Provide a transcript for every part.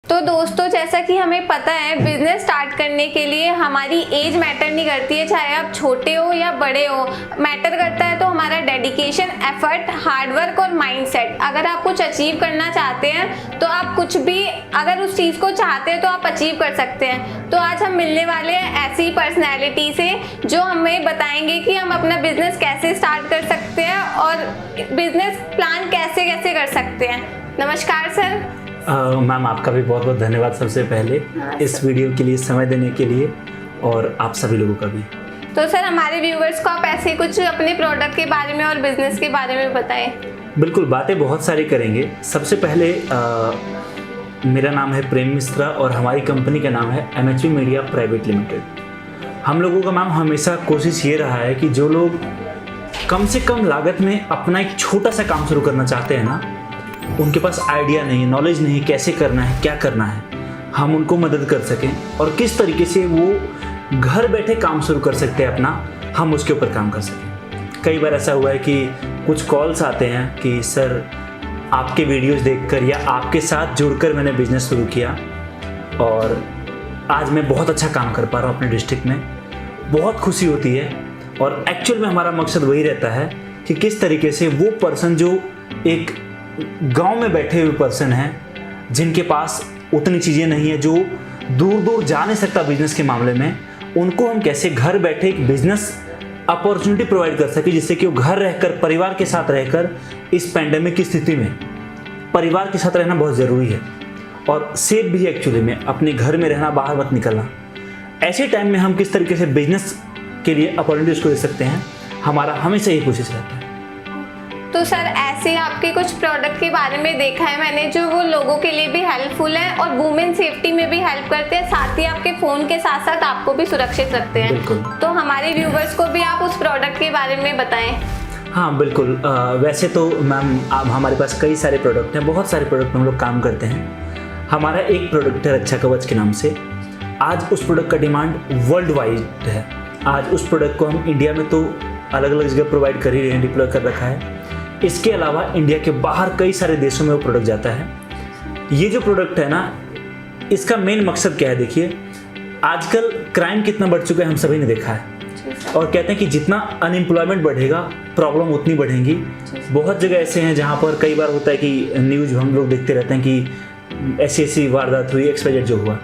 तो दोस्तों, जैसा कि हमें पता है, बिजनेस स्टार्ट करने के लिए हमारी एज मैटर नहीं करती है, चाहे आप छोटे हो या बड़े हो। मैटर करता है तो हमारा डेडिकेशन, एफर्ट, हार्डवर्क और माइंडसेट। अगर आप कुछ अचीव करना चाहते हैं तो आप कुछ भी, अगर उस चीज़ को चाहते हैं तो आप अचीव कर सकते हैं। तो आज हम मिलने वाले हैं ऐसी पर्सनैलिटी से जो हमें बताएंगे कि हम अपना बिजनेस कैसे स्टार्ट कर सकते हैं और बिजनेस प्लान कैसे कैसे कर सकते हैं। नमस्कार सर। मैम, आपका भी बहुत बहुत धन्यवाद सबसे पहले इस वीडियो के लिए, समय देने के लिए, और आप सभी लोगों का भी। तो सर, हमारे व्यूवर्स को आप ऐसे कुछ अपने प्रोडक्ट के बारे में और बिजनेस के बारे में बताएं। बिल्कुल, बातें बहुत सारी करेंगे। सबसे पहले मेरा नाम है प्रेम मिश्रा और हमारी कंपनी का नाम है MHV मीडिया प्राइवेट लिमिटेड। हम लोगों का मैम हमेशा कोशिश ये रहा है कि जो लोग कम से कम लागत में अपना एक छोटा सा काम शुरू करना चाहते हैं ना, उनके पास आइडिया नहीं, नॉलेज नहीं, कैसे करना है, क्या करना है, हम उनको मदद कर सकें और किस तरीके से वो घर बैठे काम शुरू कर सकते हैं अपना, हम उसके ऊपर काम कर सकें। कई बार ऐसा हुआ है कि कुछ कॉल्स आते हैं कि सर, आपके वीडियोस देखकर या आपके साथ जुड़कर मैंने बिजनेस शुरू किया और आज मैं बहुत अच्छा काम कर पा रहा हूँ अपने डिस्ट्रिक्ट में, बहुत खुशी होती है। और एक्चुअल में हमारा मकसद वही रहता है कि किस तरीके से वो पर्सन जो एक गांव में बैठे हुए पर्सन हैं, जिनके पास उतनी चीज़ें नहीं है, जो दूर दूर जा नहीं सकता बिजनेस के मामले में, उनको हम कैसे घर बैठे एक बिजनेस अपॉर्चुनिटी प्रोवाइड कर सके, जिससे कि वो घर रहकर, परिवार के साथ रहकर, इस पैंडेमिक की स्थिति में परिवार के साथ रहना बहुत ज़रूरी है और सेफ भी है एक्चुअली में, अपने घर में रहना, बाहर मत निकलना। ऐसे टाइम में हम किस तरीके से बिजनेस के लिए अपॉर्चुनिटीज को दे सकते हैं, हमारा हमेशा यही कोशिश रहता है। तो सर, ऐसे आपके कुछ प्रोडक्ट के बारे में देखा है मैंने, जो वो लोगों के लिए भी हेल्पफुल है और वुमेन सेफ्टी में भी हेल्प करते हैं, साथ ही आपके फ़ोन के साथ साथ आपको भी सुरक्षित रखते हैं। बिल्कुल। तो हमारे व्यूवर्स को भी आप उस प्रोडक्ट के बारे में बताएं। हाँ बिल्कुल। वैसे तो मैम हमारे पास कई सारे प्रोडक्ट हैं, बहुत सारे प्रोडक्ट में हम लोग काम करते हैं। हमारा एक प्रोडक्ट है रक्षा कवच के नाम से। आज उस प्रोडक्ट का डिमांड वर्ल्ड वाइड है। आज उस प्रोडक्ट को हम इंडिया में तो अलग अलग जगह प्रोवाइड कर ही रहे हैं, डिप्लॉय कर रखा है। इसके अलावा इंडिया के बाहर कई सारे देशों में वो प्रोडक्ट जाता है। ये जो प्रोडक्ट है ना, इसका मेन मकसद क्या है? देखिए, आजकल क्राइम कितना बढ़ चुका है हम सभी ने देखा है, और कहते हैं कि जितना अनएम्प्लॉयमेंट बढ़ेगा, प्रॉब्लम उतनी बढ़ेंगी। बहुत जगह ऐसे हैं जहाँ पर कई बार होता है कि न्यूज़ हम लोग देखते रहते हैं कि ऐसी वारदात हुई, XYZ जो हुआ,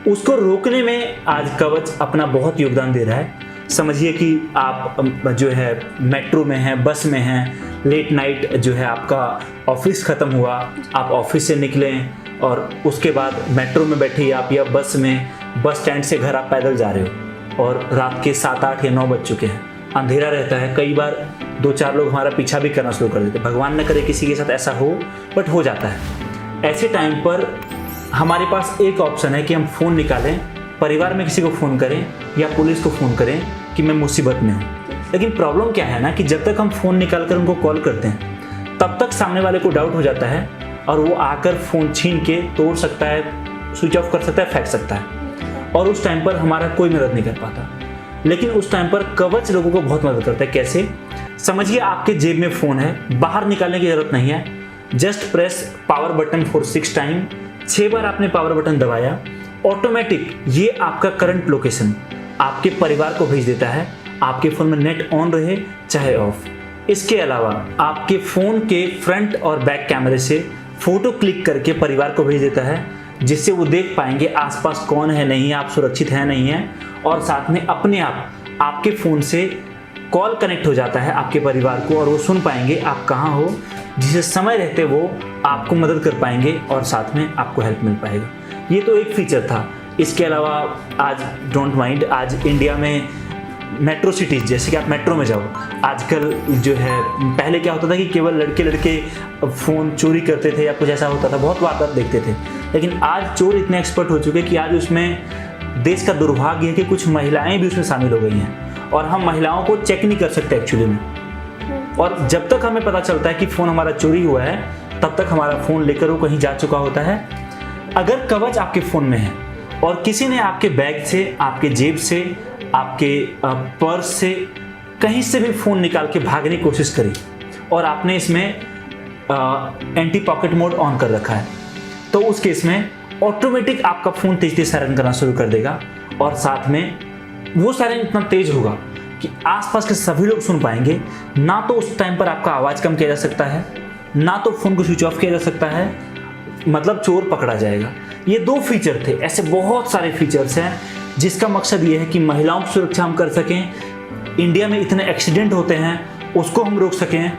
उसको रोकने में आज कवच अपना बहुत योगदान दे रहा है। समझिए कि आप जो है मेट्रो में हैं, बस में हैं, लेट नाइट जो है आपका ऑफिस ख़त्म हुआ, आप ऑफिस से निकलें और उसके बाद मेट्रो में बैठे आप या बस में, बस स्टैंड से घर आप पैदल जा रहे हो और रात के 7, 8 या 9 बज चुके हैं, अंधेरा रहता है। कई बार 2-4 लोग हमारा पीछा भी करना शुरू कर देते हैं। भगवान न करे किसी के साथ ऐसा हो, बट हो जाता है। ऐसे टाइम पर हमारे पास एक ऑप्शन है कि हम फ़ोन निकालें, परिवार में किसी को फ़ोन करें या पुलिस को फ़ोन करें कि मैं मुसीबत में हूँ। लेकिन प्रॉब्लम क्या है ना, कि जब तक हम फ़ोन निकाल कर उनको कॉल करते हैं, तब तक सामने वाले को डाउट हो जाता है और वो आकर फ़ोन छीन के तोड़ सकता है, स्विच ऑफ कर सकता है, फेंक सकता है, और उस टाइम पर हमारा कोई मदद नहीं कर पाता। लेकिन उस टाइम पर कवच लोगों को बहुत मदद करता है। कैसे? समझिए, आपके जेब में फ़ोन है, बाहर निकालने की ज़रूरत नहीं है। Just press power button for 6 time, 6 बार आपने पावर बटन दबाया, ऑटोमेटिक ये आपका करंट लोकेशन आपके परिवार को भेज देता है, आपके फ़ोन में नेट ऑन रहे चाहे ऑफ। इसके अलावा आपके फ़ोन के फ्रंट और बैक कैमरे से फ़ोटो क्लिक करके परिवार को भेज देता है, जिससे वो देख पाएंगे आसपास कौन है, नहीं है, आप सुरक्षित हैं, नहीं है, और साथ में अपने आप आपके फ़ोन से कॉल कनेक्ट हो जाता है आपके परिवार को और वो सुन पाएंगे आप कहाँ हो, जिससे समय रहते वो आपको मदद कर पाएंगे और साथ में आपको हेल्प मिल पाएगा। ये तो एक फीचर था। इसके अलावा आज डोंट माइंड, आज इंडिया में मेट्रो सिटीज़, जैसे कि आप मेट्रो में जाओ, आजकल जो है, पहले क्या होता था कि केवल लड़के फ़ोन चोरी करते थे या कुछ ऐसा होता था, बहुत वारदात देखते थे। लेकिन आज चोर इतने एक्सपर्ट हो चुके हैं कि आज उसमें देश का दुर्भाग्य है कि कुछ महिलाएं भी उसमें शामिल हो गई हैं और हम महिलाओं को चेक नहीं कर सकते एक्चुअली में। और जब तक हमें पता चलता है कि फ़ोन हमारा चोरी हुआ है, तब तक हमारा फ़ोन लेकर वो कहीं जा चुका होता है। अगर कवच आपके फ़ोन में है और किसी ने आपके बैग से, आपके जेब से, आपके पर्स से, कहीं से भी फ़ोन निकाल के भागने की कोशिश करी और आपने इसमें एंटी पॉकेट मोड ऑन कर रखा है, तो उस केस में ऑटोमेटिक आपका फ़ोन तेज तेज सायरन करना शुरू कर देगा, और साथ में वो सायरन इतना तेज होगा कि आसपास के सभी लोग सुन पाएंगे। ना तो उस टाइम पर आपका आवाज़ कम किया जा सकता है, ना तो फ़ोन को स्विच ऑफ किया जा सकता है, मतलब चोर पकड़ा जाएगा। ये 2 फीचर थे, ऐसे बहुत सारे फीचर्स हैं जिसका मकसद ये है कि महिलाओं की सुरक्षा हम कर सकें, इंडिया में इतने एक्सीडेंट होते हैं उसको हम रोक सकें,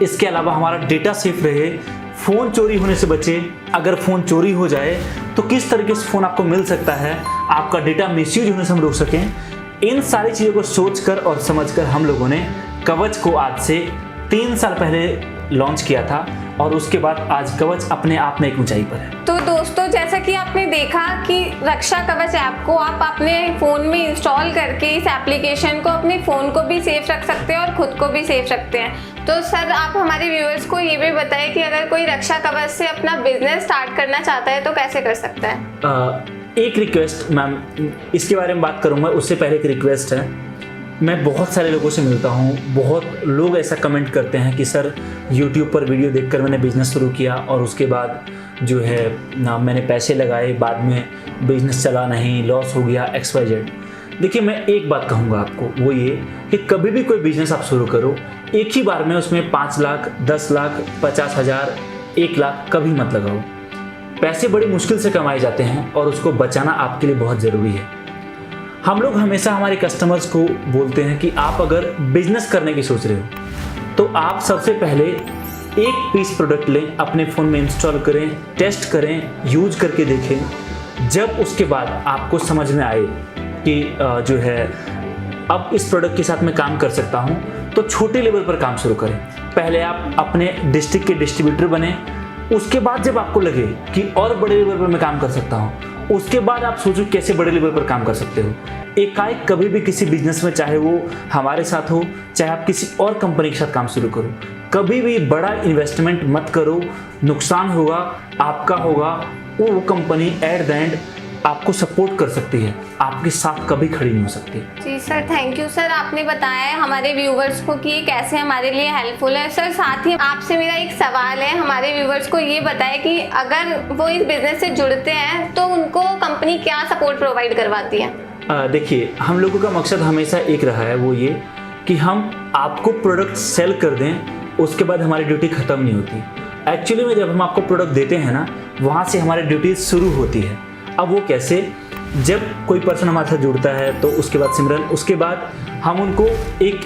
इसके अलावा हमारा डेटा सेफ रहे, फ़ोन चोरी होने से बचे। अगर फ़ोन चोरी हो जाए तो किस तरीके से फ़ोन आपको मिल सकता है, आपका डेटा मिसयूज होने से हम रोक सकें। इन सारी चीज़ों को सोचकर और समझकर हम लोगों ने कवच को आज से 3 साल पहले लॉन्च किया था, और उसके बाद आज कवच अपने आप में एक ऊंचाई पर है। तो दोस्तों, जैसा कि आपने देखा कि रक्षा कवच ऐप को आप अपने फ़ोन में इंस्टॉल करके इस एप्लीकेशन को अपने फ़ोन को भी सेफ रख सकते हैं और ख़ुद को भी सेफ रखते हैं। तो सर, आप हमारे व्यूअर्स को ये भी बताएं कि अगर कोई रक्षा कवच से अपना बिजनेस स्टार्ट करना चाहता है तो कैसे कर सकता है? एक रिक्वेस्ट मैम, इसके बारे में बात करूँगा, उससे पहले एक रिक्वेस्ट है। मैं बहुत सारे लोगों से मिलता हूँ, बहुत लोग ऐसा कमेंट करते हैं कि सर YouTube पर वीडियो देखकर मैंने बिज़नेस शुरू किया और उसके बाद जो है ना मैंने पैसे लगाए, बाद में बिज़नेस चला नहीं, लॉस हो गया, XYZ। देखिए, मैं एक बात कहूँगा आपको, वो ये कि कभी भी कोई बिज़नेस आप शुरू करो, एक ही बार में उसमें 5 लाख, 10 लाख, 50,000, 1 लाख कभी मत लगाओ। पैसे बड़ी मुश्किल से कमाए जाते हैं और उसको बचाना आपके लिए बहुत ज़रूरी है। हम लोग हमेशा हमारे कस्टमर्स को बोलते हैं कि आप अगर बिजनेस करने की सोच रहे हो तो आप सबसे पहले एक पीस प्रोडक्ट लें, अपने फ़ोन में इंस्टॉल करें, टेस्ट करें, यूज करके देखें। जब उसके बाद आपको समझ में आए कि जो है अब इस प्रोडक्ट के साथ मैं काम कर सकता हूं, तो छोटे लेवल पर काम शुरू करें। पहले आप अपने डिस्ट्रिक्ट के डिस्ट्रीब्यूटर बने, उसके बाद जब आपको लगे कि और बड़े लेवल पर मैं काम कर सकता हूं, उसके बाद आप सोचो कैसे बड़े लेवल पर काम कर सकते हो। एकाएक कभी भी किसी बिजनेस में, चाहे वो हमारे साथ हो, चाहे आप किसी और कंपनी के साथ काम शुरू करो, कभी भी बड़ा इन्वेस्टमेंट मत करो। नुकसान होगा, आपका होगा, वो कंपनी एट द एंड आपको सपोर्ट कर सकती है, आपके साथ कभी खड़ी नहीं हो सकती। जी सर, थैंक यू सर, आपने बताया है हमारे व्यूवर्स को कि ये कैसे हमारे लिए हेल्पफुल है। सर, साथ ही आपसे मेरा एक सवाल है, हमारे व्यूवर्स को ये बताएं कि अगर वो इस बिजनेस से जुड़ते हैं तो उनको कंपनी क्या सपोर्ट प्रोवाइड करवाती है? देखिए, हम लोगों का मकसद हमेशा एक रहा है, वो ये कि हम आपको प्रोडक्ट सेल कर दें, उसके बाद हमारी ड्यूटी ख़त्म नहीं होती। एक्चुअली में जब हम आपको प्रोडक्ट देते हैं ना, वहाँ से हमारी ड्यूटी शुरू होती है। अब वो कैसे? जब कोई पर्सन हमारे साथ जुड़ता है तो उसके बाद सिमरन, उसके बाद हम उनको एक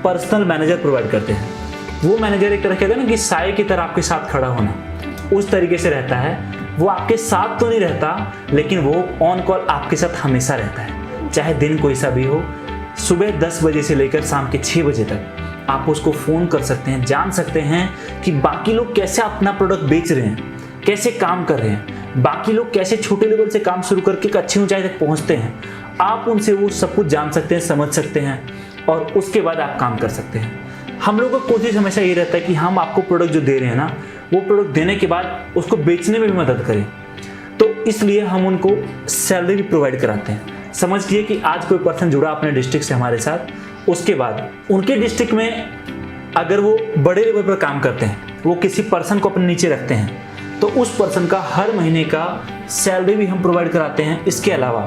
पर्सनल मैनेजर प्रोवाइड करते हैं। वो मैनेजर एक तरह कहते हैं ना कि साए की तरह आपके साथ खड़ा होना, उस तरीके से रहता है। वो आपके साथ तो नहीं रहता, लेकिन वो ऑन कॉल आपके साथ हमेशा रहता है, चाहे दिन कोई सा भी हो। सुबह 10 बजे से लेकर शाम के 6 बजे तक आप उसको फ़ोन कर सकते हैं, जान सकते हैं कि बाकी लोग कैसे अपना प्रोडक्ट बेच रहे हैं, कैसे काम कर रहे हैं, बाकी लोग कैसे छोटे लेवल से काम शुरू करके एक अच्छी ऊंचाई तक पहुंचते हैं। आप उनसे वो सब कुछ जान सकते हैं, समझ सकते हैं, और उसके बाद आप काम कर सकते हैं। हम लोगों का कोशिश हमेशा ये रहता है कि हम आपको प्रोडक्ट जो दे रहे हैं ना, वो प्रोडक्ट देने के बाद उसको बेचने में भी मदद करें। तो इसलिए हम उनको सैलरी भी प्रोवाइड कराते हैं। समझिए कि आज कोई पर्सन जुड़ा अपने डिस्ट्रिक्ट से हमारे साथ, उसके बाद उनके डिस्ट्रिक्ट में अगर वो बड़े लेवल पर काम करते हैं, वो किसी पर्सन को अपने नीचे रखते हैं, तो उस पर्सन का हर महीने का सैलरी भी हम प्रोवाइड कराते हैं। इसके अलावा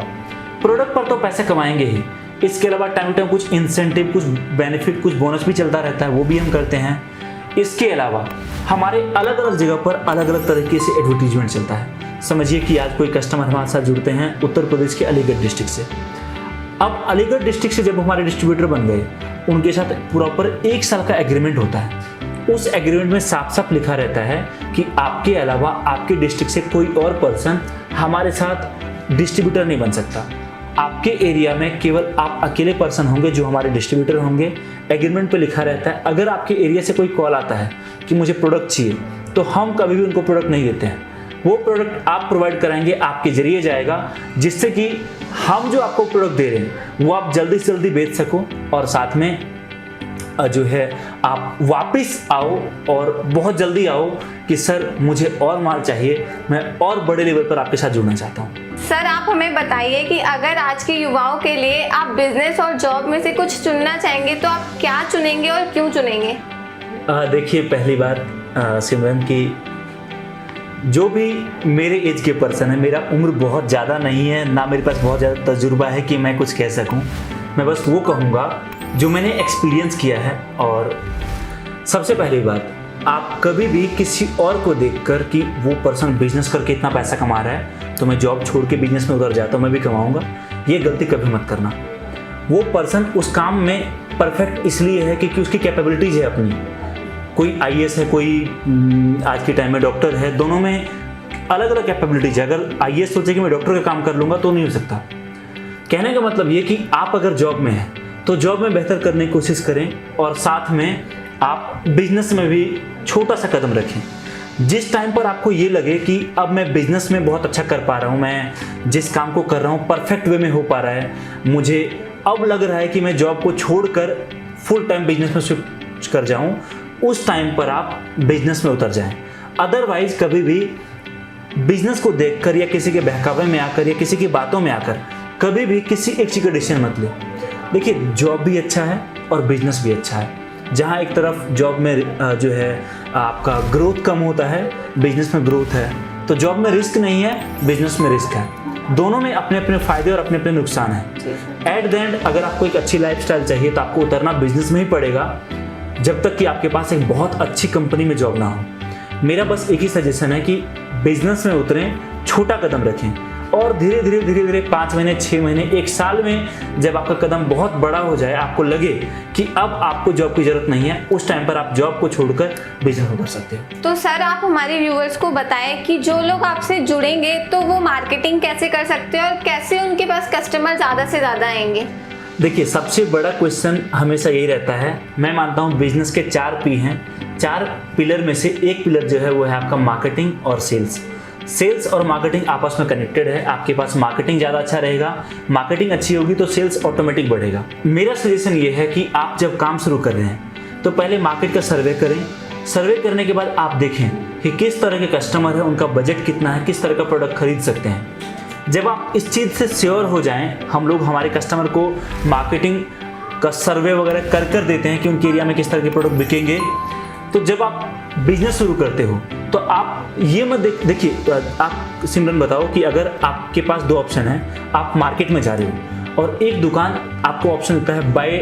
प्रोडक्ट पर तो पैसे कमाएंगे ही, इसके अलावा टाइम टाइम कुछ इंसेंटिव, कुछ बेनिफिट, कुछ बोनस भी चलता रहता है, वो भी हम करते हैं। इसके अलावा हमारे अलग अलग जगह पर अलग अलग तरीके से एडवर्टीजमेंट चलता है। समझिए कि आज कोई कस्टमर हमारे साथ जुड़ते हैं उत्तर प्रदेश के अलीगढ़ डिस्ट्रिक्ट से। अब अलीगढ़ डिस्ट्रिक्ट से जब हमारे डिस्ट्रीब्यूटर बन गए, उनके साथ प्रॉपर 1 साल का एग्रीमेंट होता है। उस एग्रीमेंट में साफ साफ लिखा रहता है कि आपके अलावा आपके डिस्ट्रिक्ट से कोई और पर्सन हमारे साथ डिस्ट्रीब्यूटर नहीं बन सकता। आपके एरिया में केवल आप अकेले पर्सन होंगे जो हमारे डिस्ट्रीब्यूटर होंगे। एग्रीमेंट पे लिखा रहता है, अगर आपके एरिया से कोई कॉल आता है कि मुझे प्रोडक्ट चाहिए, तो हम कभी भी उनको प्रोडक्ट नहीं देते हैं। वो प्रोडक्ट आप प्रोवाइड कराएंगे, आपके जरिए जाएगा, जिससे कि हम जो आपको प्रोडक्ट दे रहे हैं वो आप जल्दी से जल्दी बेच सको, और साथ में जो है आप वापस आओ और बहुत जल्दी आओ कि सर मुझे और माल चाहिए, मैं और बड़े लेवल पर आपके साथ जुड़ना चाहता हूँ। सर, आप हमें बताइए कि अगर आज के युवाओं के लिए आप बिजनेस और जॉब में से कुछ चुनना चाहेंगे तो आप क्या चुनेंगे और क्यों चुनेंगे? देखिए, पहली बात सिमरन की जो भी मेरे एज के पर्सन है, मेरा उम्र बहुत ज़्यादा नहीं है, ना मेरे पास बहुत ज़्यादा तजुर्बा है कि मैं कुछ कह सकूं। मैं बस वो कहूँगा जो मैंने एक्सपीरियंस किया है। और सबसे पहली बात, आप कभी भी किसी और को देखकर कि वो पर्सन बिजनेस करके इतना पैसा कमा रहा है तो मैं जॉब छोड़ के बिजनेस में उतर जाता हूँ, मैं भी कमाऊँगा, ये गलती कभी मत करना। वो पर्सन उस काम में परफेक्ट इसलिए है क्योंकि उसकी कैपेबिलिटीज़ है अपनी। कोई आईएएस है, कोई आज के टाइम में डॉक्टर है, दोनों में अलग अलग कैपेबिलिटीज है। अगर आईएएस सोचे कि मैं डॉक्टर का काम कर लूँगा तो नहीं हो सकता। कहने का मतलब ये कि आप अगर जॉब में हैं तो जॉब में बेहतर करने की कोशिश करें और साथ में आप बिजनेस में भी छोटा सा कदम रखें। जिस टाइम पर आपको ये लगे कि अब मैं बिजनेस में बहुत अच्छा कर पा रहा हूँ, मैं जिस काम को कर रहा हूँ परफेक्ट वे में हो पा रहा है, मुझे अब लग रहा है कि मैं जॉब को छोड़कर फुल टाइम बिजनेस में स्विच कर जाऊँ, उस टाइम पर आप बिजनेस में उतर जाएं। अदरवाइज कभी भी बिजनेस को देखकर या किसी के बहकावे में आकर या किसी की बातों में आकर कभी भी किसी एक चीज़ का डिसीजन मत ले। देखिए, जॉब भी अच्छा है और बिजनेस भी अच्छा है। जहाँ एक तरफ जॉब में जो है आपका ग्रोथ कम होता है, बिजनेस में ग्रोथ है, तो जॉब में रिस्क नहीं है, बिजनेस में रिस्क है। दोनों में अपने अपने फायदे और अपने अपने नुकसान हैं। एट द एंड अगर आपको एक अच्छी लाइफस्टाइल चाहिए तो आपको उतरना बिजनेस में ही पड़ेगा, जब तक कि आपके पास एक बहुत अच्छी कंपनी में जॉब ना हो। मेरा बस एक ही सजेशन है कि बिजनेस में उतरें, छोटा कदम रखें और धीरे धीरे 5 महीने, 6 महीने, 1 साल में जब आपका कदम बहुत बड़ा हो जाए, आपको लगे कि अब आपको जॉब की जरूरत नहीं है, उस टाइम पर आप जॉब को छोड़कर बिजनेस कर सकते हो। तो सर, आप हमारे व्यूअर्स को बताएं कि जो लोग आपसे जुड़ेंगे तो वो मार्केटिंग कैसे कर सकते हैं और कैसे उनके पास कस्टमर ज़्यादा से ज़्यादा आएंगे। देखिए, सबसे बड़ा क्वेश्चन हमेशा यही रहता है। मैं मानता हूँ बिजनेस के 4 P हैं। 4 पिलर में से एक पिलर जो है वो है आपका मार्केटिंग और सेल्स। सेल्स और मार्केटिंग आपस में कनेक्टेड है। आपके पास मार्केटिंग ज़्यादा अच्छा रहेगा, मार्केटिंग अच्छी होगी तो सेल्स ऑटोमेटिक बढ़ेगा। मेरा सजेशन ये है कि आप जब काम शुरू कर रहे हैं तो पहले मार्केट का सर्वे करें। सर्वे करने के बाद आप देखें कि किस तरह के कस्टमर है, उनका बजट कितना है, किस तरह का प्रोडक्ट खरीद सकते हैं। जब आप इस चीज़ से श्योर हो जाएं, हम लोग हमारे कस्टमर को मार्केटिंग का सर्वे वगैरह कर देते हैं कि उनके एरिया में किस तरह के प्रोडक्ट बिकेंगे। तो जब आप बिजनेस शुरू करते हो तो आप ये मत देखिए, आप सिमरन बताओ कि अगर आपके पास 2 ऑप्शन है, आप मार्केट में जा रहे हो और एक दुकान आपको ऑप्शन देता है बाय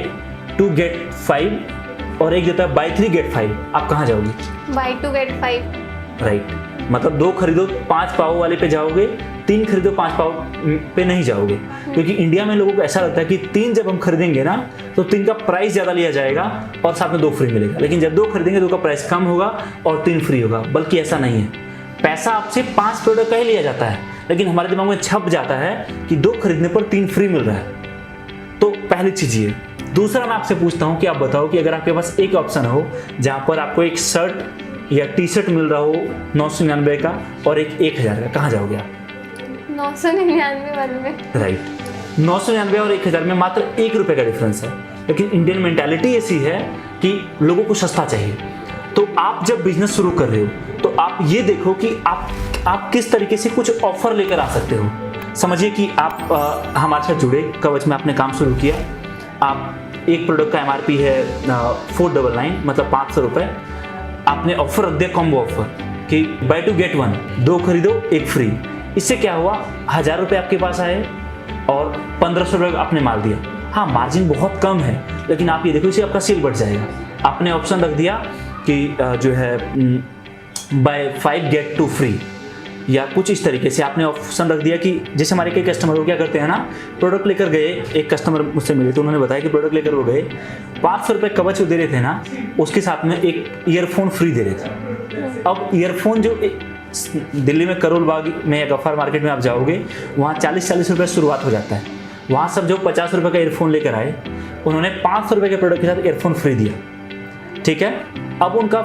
2 get 5 और एक देता है बाय 3 get 5, आप कहाँ जाओगे? Bye 2 get 5। राइट, मतलब 2 खरीदो 5 पाव वाले पे जाओगे, 3 खरीदो 5 पाव पे नहीं जाओगे। क्योंकि इंडिया में लोगों को ऐसा लगता है कि 3 जब हम खरीदेंगे ना तो 3 का प्राइस ज़्यादा लिया जाएगा और साथ में 2 फ्री मिलेगा। लेकिन जब 2 खरीदेंगे 2 का प्राइस कम होगा और 3 फ्री होगा। बल्कि ऐसा नहीं है, पैसा आपसे 5 प्रोडक्ट का ही लिया जाता है, लेकिन हमारे दिमाग में छप जाता है कि 2 खरीदने पर 3 फ्री मिल रहा है। तो पहली चीज़ ये। दूसरा, मैं आपसे पूछता हूँ कि आप बताओ कि अगर आपके पास एक ऑप्शन हो जहाँ पर आपको एक शर्ट या टी-शर्ट मिल रहा हो 999 का और एक 1000 का, कहाँ जाओगे आप? 999 वाले में। राइट, 999 और 1000 में मात्र 1 रुपये का डिफरेंस है। लेकिन इंडियन मेंटालिटी ऐसी है कि लोगों को सस्ता चाहिए। तो आप जब बिजनेस शुरू कर रहे हो तो आप ये देखो कि आप किस तरीके से कुछ ऑफर लेकर आ सकते हो। समझिए कि आप हमारे साथ जुड़े, कवच में आपने काम शुरू किया, आप एक प्रोडक्ट का MRP है 499, मतलब 500 रुपये। आपने ऑफर रख दिया, कॉम्बो ऑफर कि बाय 2 get 1, 2 खरीदो 1 फ्री। इससे क्या हुआ, 1000 रुपये आपके पास आए और 1500 रुपये आपने माल दिया। हाँ, मार्जिन बहुत कम है, लेकिन आप ये देखो इससे आपका सेल बढ़ जाएगा। आपने ऑप्शन रख दिया कि जो है बाय 5 get 2 फ्री, या कुछ इस तरीके से आपने ऑप्शन रख दिया कि जैसे हमारे कई कस्टमर क्या करते हैं ना, प्रोडक्ट लेकर गए। एक कस्टमर मुझसे मिले तो उन्होंने बताया कि प्रोडक्ट लेकर वो गए, 500 रुपये कवच दे रहे थे ना, उसके साथ में एक ईयरफोन फ्री दे रहे थे। अब ईयरफोन जो दिल्ली में करोल बाग में या गफ्फार मार्केट में आप जाओगे, वहाँ 40-40 रुपये शुरुआत हो जाता है। वहाँ सब जो 50 रुपये का ईयरफोन लेकर आए, उन्होंने 500 रुपये के प्रोडक्ट के साथ ईयरफोन फ्री दिया। ठीक है, अब उनका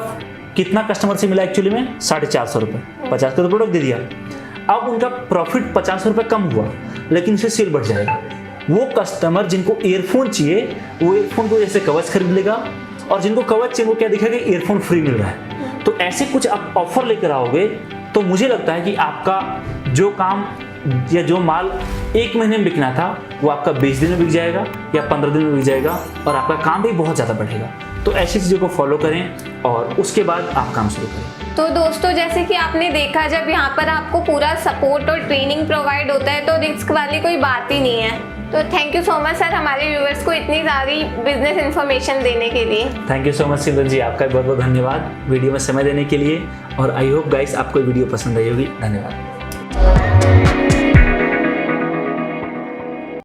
कितना कस्टमर से मिला एक्चुअली में? 450 रुपये। 50 का तो प्रोडक्ट दे दिया। अब उनका प्रॉफिट 50 रुपये कम हुआ, लेकिन इससे सेल बढ़ जाएगा। वो कस्टमर जिनको ईयरफोन चाहिए वो ईयरफोन को जैसे कवच खरीद लेगा, और जिनको कवच चाहिए वो क्या दिखेगा, ईयरफोन फ्री मिल रहा है। तो ऐसे कुछ आप ऑफर लेकर आओगे तो मुझे लगता है कि आपका जो काम या जो माल 1 महीने में बिकना था वो आपका 20 दिन में बिक जाएगा या 15 दिन में बिक जाएगा, और आपका काम भी बहुत ज़्यादा बढ़ेगा। तो ऐसी चीज़ों को फॉलो करें और उसके बाद आप काम शुरू करें। तो दोस्तों, जैसे कि आपने देखा, जब यहाँ पर आपको पूरा सपोर्ट और ट्रेनिंग प्रोवाइड होता है तो रिस्क वाली कोई बात ही नहीं है। तो thank you so much sir, हमारे व्यूअर्स को इतनी सारी बिजनेस इन्फॉर्मेशन देने के लिए। थैंक यू सो मच सिमरन जी, आपका बहुत बहुत धन्यवाद वीडियो में समय देने के लिए। और आई होप गाइस आपको वीडियो पसंद आई होगी। धन्यवाद।